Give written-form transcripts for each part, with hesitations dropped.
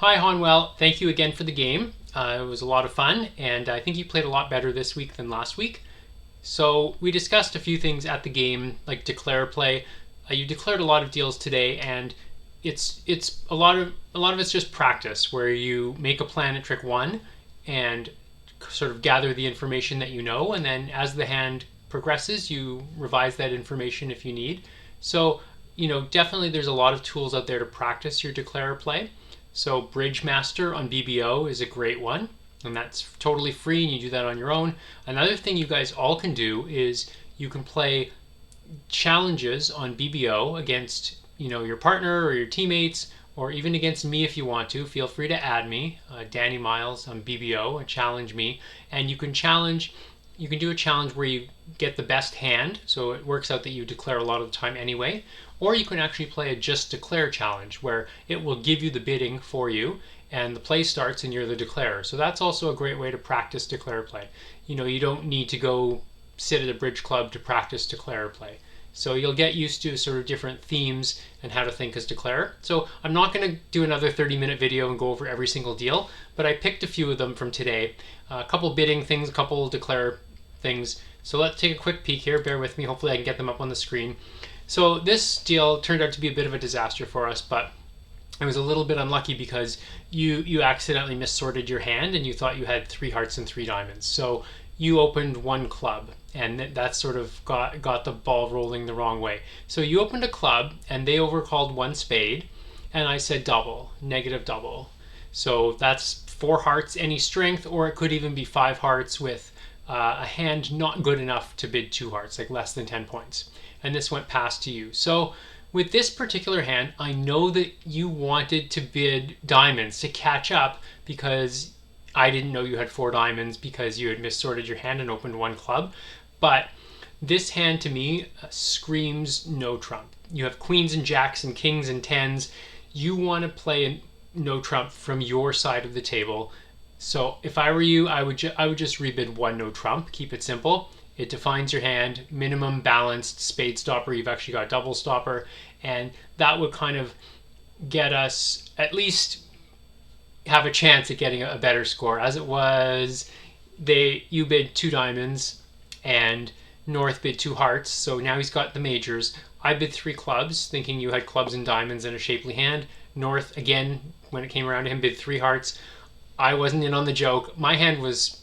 Hi, Honwell. Thank you again for the game. It was a lot of fun, and I think you played a lot better this week than last week. So we discussed a few things at the game, like declare play. You declared a lot of deals today, and it's a lot of it's just practice, where you make a plan at trick one, and sort of gather the information that you know, and then as the hand progresses, you revise that information if you need. So definitely there's a lot of tools out there to practice your declare play. So Bridge Master on BBO is a great one, and that's totally free, and you do that on your own. Another thing you guys all can do is you can play challenges on BBO against your partner or your teammates, or even against me if you want to. Feel free to add me, Danny Miles on BBO, and challenge me. And you can do a challenge where you get the best hand, so it works out that you declare a lot of the time anyway. Or you can actually play a just declare challenge where it will give you the bidding for you, and the play starts and you're the declarer. So that's also a great way to practice declare play. You don't need to go sit at a bridge club to practice declare play. So you'll get used to sort of different themes and how to think as declare. So I'm not going to do another 30-minute video and go over every single deal, but I picked a few of them from today. A couple bidding things, a couple declare things. So let's take a quick peek here. Bear with me. Hopefully I can get them up on the screen. So this deal turned out to be a bit of a disaster for us, but it was a little bit unlucky because you accidentally missorted your hand and you thought you had 3 hearts and 3 diamonds. So you opened 1 club, and that sort of got the ball rolling the wrong way. So you opened a club and they overcalled 1 spade, and I said double, negative double. So that's 4 hearts, any strength, or it could even be 5 hearts with a hand not good enough to bid 2 hearts, like less than 10 points. And this went past to you. So with this particular hand, I know that you wanted to bid diamonds to catch up, because I didn't know you had 4 diamonds because you had missorted your hand and opened 1 club. But this hand to me screams no trump. You have queens and jacks and kings and tens. You want to play a no trump from your side of the table. So if I were you, I would just rebid 1 no trump. Keep it simple. It defines your hand, minimum balanced spade stopper. You've actually got double stopper, and that would kind of get us at least have a chance at getting a better score. As it was, you bid 2 diamonds and North bid 2 hearts, so now he's got the majors. I bid 3 clubs, thinking you had clubs and diamonds and a shapely hand. North, again, when it came around to him, bid 3 hearts. I wasn't in on the joke. My hand was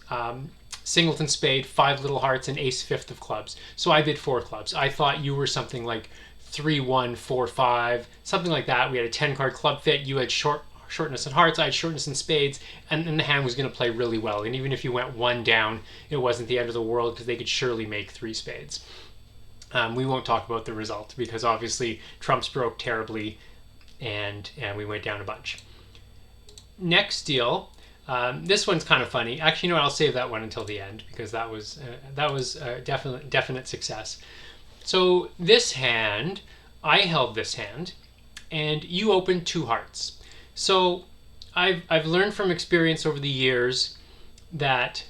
singleton spade, 5 little hearts, and ace fifth of clubs. So I bid 4 clubs. I thought you were something like 3-1, 4-5, something like that. We had a 10-card club fit. You had shortness in hearts, I had shortness in spades, and the hand was going to play really well. And even if you went 1 down, it wasn't the end of the world, because they could surely make 3 spades. We won't talk about the result, because obviously trumps broke terribly, and we went down a bunch. Next deal. This one's kind of funny. Actually, I'll save that one until the end, because that was a definite success. So this hand, I held this hand, and you opened 2 hearts. So I've learned from experience over the years that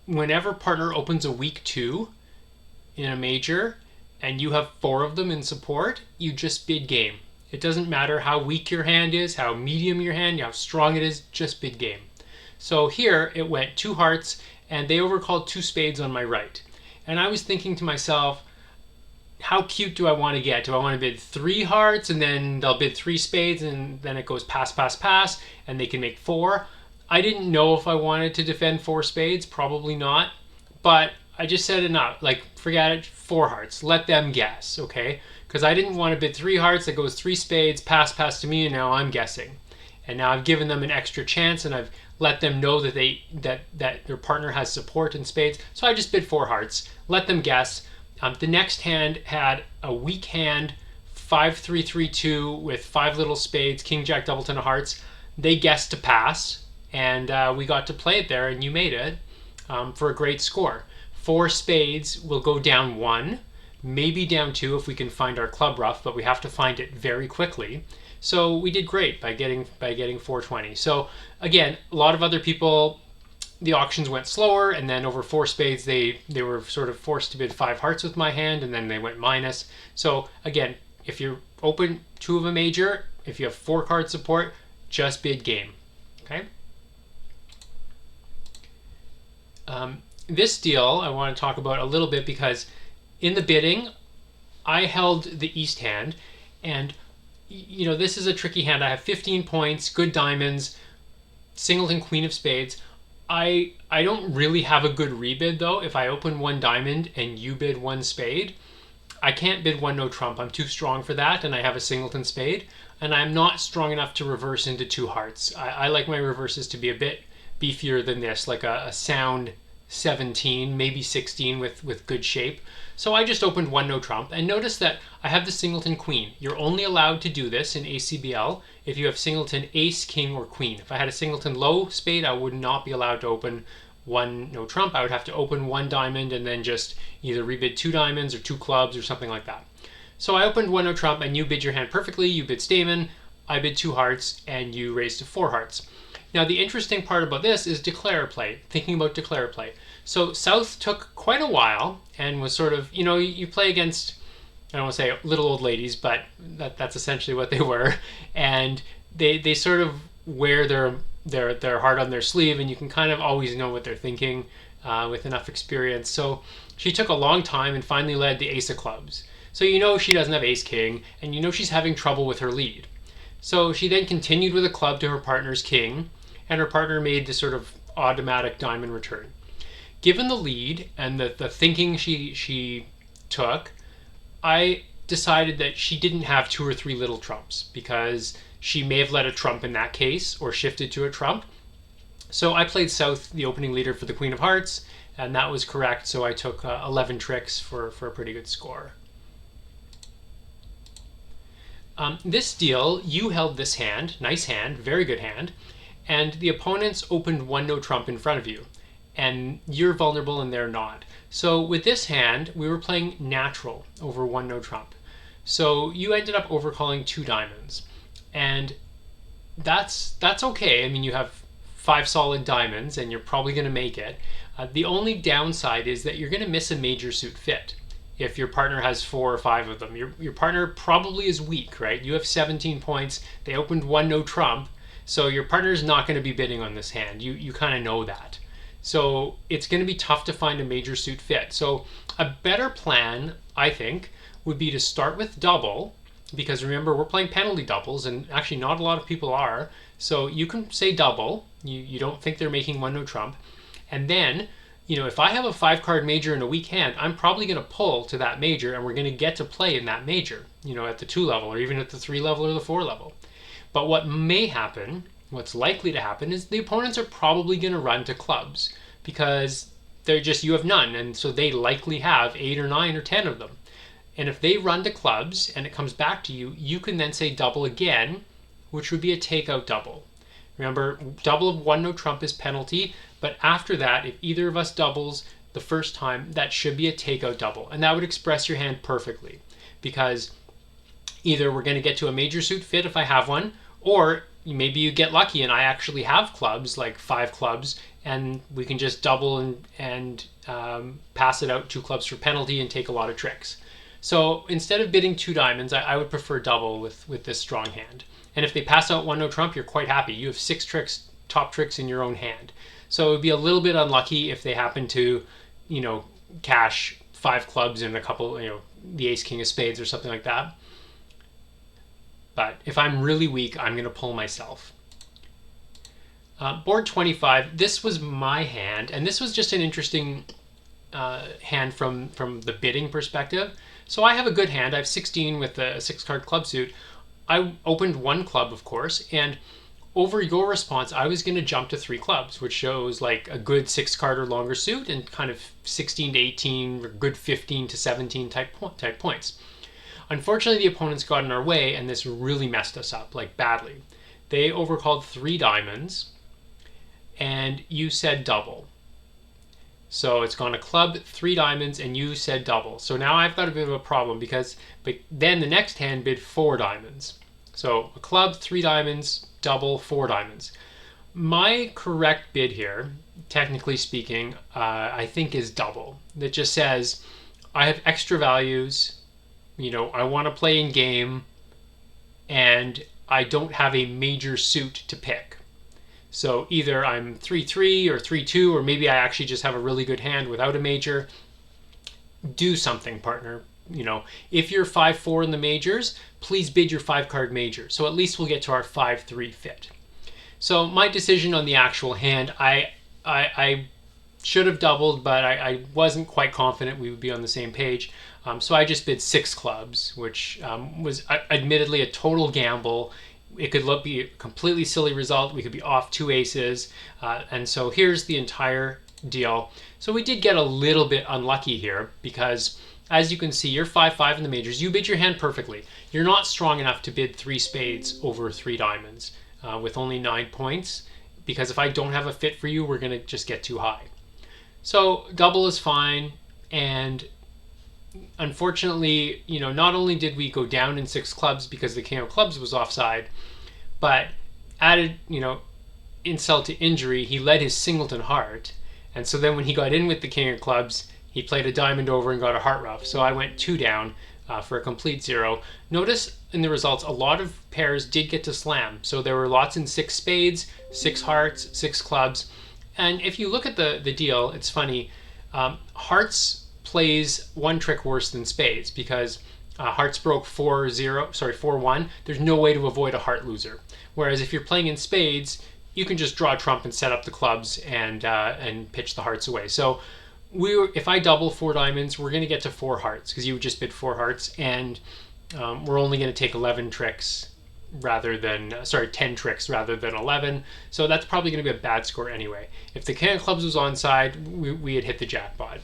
whenever partner opens a weak 2 in a major, and you have 4 of them in support, you just bid game. It doesn't matter how weak your hand is, how medium your hand, how strong it is, just bid game. So here it went 2 hearts, and they overcalled 2 spades on my right. And I was thinking to myself, how cute do I want to get? Do I want to bid 3 hearts, and then they'll bid 3 spades, and then it goes pass, pass, pass, and they can make 4? I didn't know if I wanted to defend 4 spades, probably not. But I just said enough, like, forget it, 4 hearts. Let them guess, okay? Because I didn't want to bid 3 hearts, that goes 3 spades, pass, pass to me, and now I'm guessing. And now I've given them an extra chance, and I've let them know that that their partner has support in spades. So I just bid 4 hearts. Let them guess. The next hand had a weak hand, 5-3-3-2 with 5 little spades, king, jack, double, 10 of hearts. They guessed to pass, and we got to play it there, and you made it for a great score. 4 spades will go down 1, maybe down 2 if we can find our club rough, but we have to find it very quickly. So we did great by getting 420. So again, a lot of other people, the auctions went slower, and then over 4 spades they were sort of forced to bid 5 hearts with my hand, and then they went minus. So again, if you're open 2 of a major, if you have 4 card support, just bid game. Okay. This deal I want to talk about a little bit because in the bidding, I held the east hand, and this is a tricky hand. I have 15 points, good diamonds, singleton, queen of spades. I don't really have a good rebid though. If I open one diamond and you bid one spade, I can't bid one no trump. I'm too strong for that, and I have a singleton spade, and I'm not strong enough to reverse into two hearts. I like my reverses to be a bit beefier than this, like a sound 17, maybe 16 with good shape. So I just opened one no trump, and notice that I have the singleton queen. You're only allowed to do this in ACBL if you have singleton ace, king, or queen. If I had a singleton low spade, I would not be allowed to open one no trump. I would have to open one diamond and then just either rebid two diamonds or two clubs or something like that. So I opened one no trump, and you bid your hand perfectly. You bid Stamen, I bid two hearts, and you raised to four hearts. Now the interesting part about this is declare play, thinking about declare play. So South took quite a while and was sort of, you play against, I don't want to say little old ladies, but that's essentially what they were. And they sort of wear their heart on their sleeve, and you can kind of always know what they're thinking with enough experience. So she took a long time and finally led the ace of clubs. So she doesn't have ace king, and she's having trouble with her lead. So she then continued with a club to her partner's king, and her partner made this sort of automatic diamond return. Given the lead and the thinking she took, I decided that she didn't have two or three little trumps because she may have led a trump in that case or shifted to a trump. So I played South, the opening leader, for the queen of hearts, and that was correct. So I took 11 tricks for a pretty good score. This deal, you held this hand, nice hand, very good hand, and the opponents opened one no trump in front of you, and you're vulnerable and they're not. So with this hand, we were playing natural over one no trump. So you ended up overcalling two diamonds, and that's okay. I mean, you have 5 solid diamonds, and you're probably going to make it. The only downside is that you're going to miss a major suit fit if your partner has 4 or 5 of them. Your partner probably is weak, right? You have 17 points. They opened one no trump. So your partner's not going to be bidding on this hand. You kind of know that. So it's going to be tough to find a major suit fit. So a better plan, I think, would be to start with double, because remember, we're playing penalty doubles, and actually not a lot of people are. So you can say double. You don't think they're making one no trump. And then, if I have a 5-card major in a weak hand, I'm probably going to pull to that major, and we're going to get to play in that major, at the 2 level or even at the 3 level or the 4 level. But what may happen, what's likely to happen, is the opponents are probably going to run to clubs because you have none, and so they likely have 8 or 9 or 10 of them. And if they run to clubs and it comes back to you, you can then say double again, which would be a takeout double. Remember, double of one no trump is penalty, but after that, if either of us doubles the first time, that should be a takeout double, and that would express your hand perfectly, because either we're going to get to a major suit fit if I have one, or maybe you get lucky and I actually have clubs, like 5 clubs, and we can just double and pass it out 2 clubs for penalty and take a lot of tricks. So instead of bidding 2 diamonds, I would prefer double with this strong hand. And if they pass out one no trump, you're quite happy. You have 6 tricks, top tricks in your own hand. So it would be a little bit unlucky if they happen to, cash 5 clubs and a couple, the ace king of spades or something like that. But if I'm really weak, I'm going to pull myself. Board 25, this was my hand, and this was just an interesting hand from the bidding perspective. So I have a good hand. I have 16 with a 6-card club suit. I opened 1 club, of course, and over your response, I was going to jump to 3 clubs, which shows like a good 6-card or longer suit and kind of 16 to 18 or good 15 to 17 type points. Unfortunately, the opponents got in our way, and this really messed us up, like badly. They overcalled 3 diamonds, and you said double. So it's gone a club, 3 diamonds, and you said double. So now I've got a bit of a problem but then the next hand bid 4 diamonds. So a club, 3 diamonds, double, 4 diamonds. My correct bid here, technically speaking, I think is double. That just says I have extra values. I want to play in game, and I don't have a major suit to pick. So either I'm 3-3 or 3-2, or maybe I actually just have a really good hand without a major. Do something, partner. If you're 5-4 in the majors, please bid your 5-card major. So at least we'll get to our 5-3 fit. So my decision on the actual hand, I should have doubled, but I wasn't quite confident we would be on the same page. So I just bid 6 clubs, which was admittedly a total gamble. It could be a completely silly result. We could be off 2 aces. And so here's the entire deal. So we did get a little bit unlucky here because, as you can see, you're 5-5 in the majors. You bid your hand perfectly. You're not strong enough to bid 3 spades over 3 diamonds with only 9 points, because if I don't have a fit for you, we're going to just get too high. So double is fine, and unfortunately, not only did we go down in 6 clubs because the king of clubs was offside, but added, insult to injury, he led his singleton heart, and so then when he got in with the king of clubs, he played a diamond over and got a heart ruff. So I went 2 down for a complete 0. Notice in the results, a lot of pairs did get to slam. So there were lots in 6 spades, 6 hearts, 6 clubs. And if you look at the deal, it's funny. Hearts plays 1 trick worse than spades because hearts broke 4-1. There's no way to avoid a heart loser. Whereas if you're playing in spades, you can just draw a trump and set up the clubs and pitch the hearts away. So if I double 4 diamonds, we're going to get to 4 hearts because you would just bid 4 hearts, and we're only going to take 11 tricks rather than 10 tricks rather than 11. So that's probably going to be a bad score anyway. If the king of clubs was onside, we had hit the jackpot.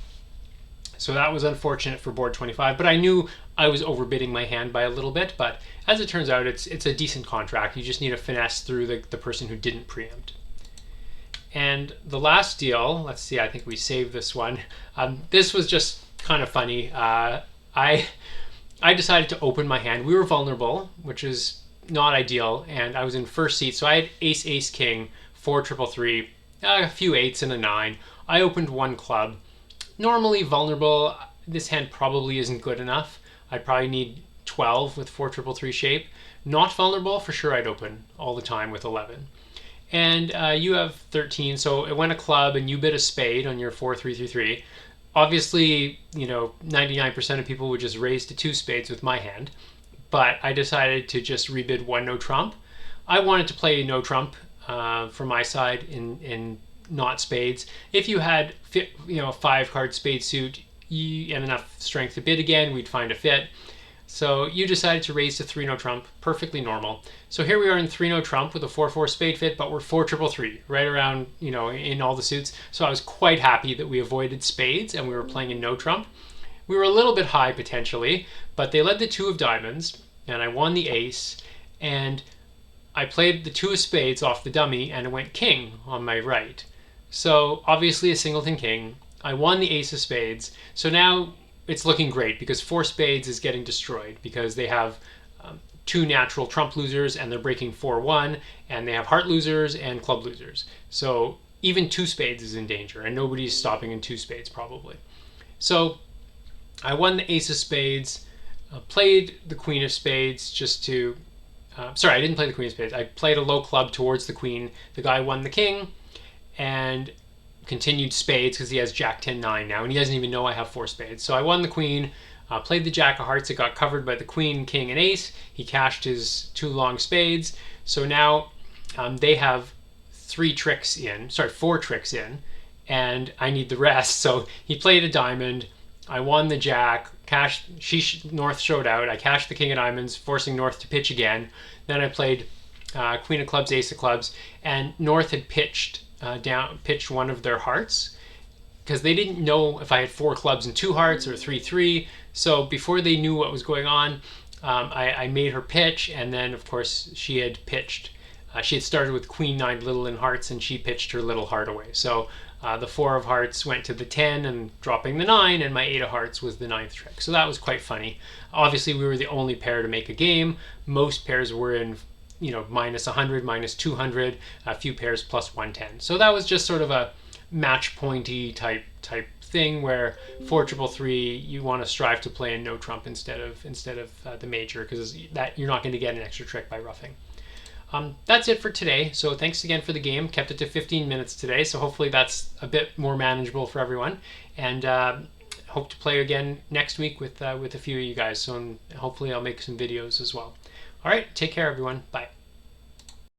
So that was unfortunate for board 25, but I knew I was overbidding my hand by a little bit. But as it turns out, it's a decent contract. You just need to finesse through the person who didn't preempt. And the last deal, let's see, I think we saved this one. This was just kind of funny. I decided to open my hand. We were vulnerable, which is not ideal, and I was in first seat. So I had ace, ace, king, 4, 3-3, a few 8s and a 9. I opened 1 club. Normally vulnerable, this hand probably isn't good enough. I'd probably need 12 with 4, 3-3 shape. Not vulnerable, for sure I'd open all the time with 11. And you have 13, so it went a club and you bid a spade on your 4-3-3-3. Obviously, 99% of people would just raise to 2 spades with my hand, but I decided to just rebid 1 no trump. I wanted to play no trump for my side in not spades. If you had a 5-card spade suit and enough strength to bid again, we'd find a fit. So you decided to raise to 3 no trump, perfectly normal. So here we are in 3 no trump with a 4-4 spade fit, but we're 4-3-3, right around, in all the suits. So I was quite happy that we avoided spades and we were playing in no trump. We were a little bit high potentially, but they led the 2 of diamonds, and I won the ace, and I played the 2 of spades off the dummy, and it went king on my right. So obviously a singleton king. I won the ace of spades. So now it's looking great because 4 spades is getting destroyed because they have 2 natural trump losers and they're breaking 4-1, and they have heart losers and club losers. So even 2 spades is in danger, and nobody's stopping in 2 spades probably. So I won the ace of spades, played the queen of spades just to... I didn't play the queen of spades. I played a low club towards the queen. The guy won the king and continued spades because he has jack 10-9 now, and he doesn't even know I have 4 spades. So I won the queen, played the jack of hearts. It got covered by the queen, king, and ace. He cashed his 2 long spades. So now they have 4 tricks in, and I need the rest. So he played a diamond. I won the jack, North showed out. I cashed the king of diamonds, forcing North to pitch again. Then I played queen of clubs, ace of clubs, and North had pitched one of their hearts because they didn't know if I had 4 clubs and 2 hearts or 3-3. So before they knew what was going on, I made her pitch, and then of course she had pitched. She had started with queen 9 little in hearts, and she pitched her little heart away. So the 4 of hearts went to the 10 and dropping the 9, and my 8 of hearts was the 9th trick. So that was quite funny. Obviously, we were the only pair to make a game. Most pairs were in minus 100, minus 200, a few pairs plus 110. So that was just sort of a match pointy type thing where 4-3-3 you want to strive to play in no trump instead of the major, because that you're not going to get an extra trick by roughing. That's it for today. So thanks again for the game. Kept it to 15 minutes today, so hopefully that's a bit more manageable for everyone. And hope to play again next week with a few of you guys. So hopefully I'll make some videos as well. All right, take care, everyone. Bye.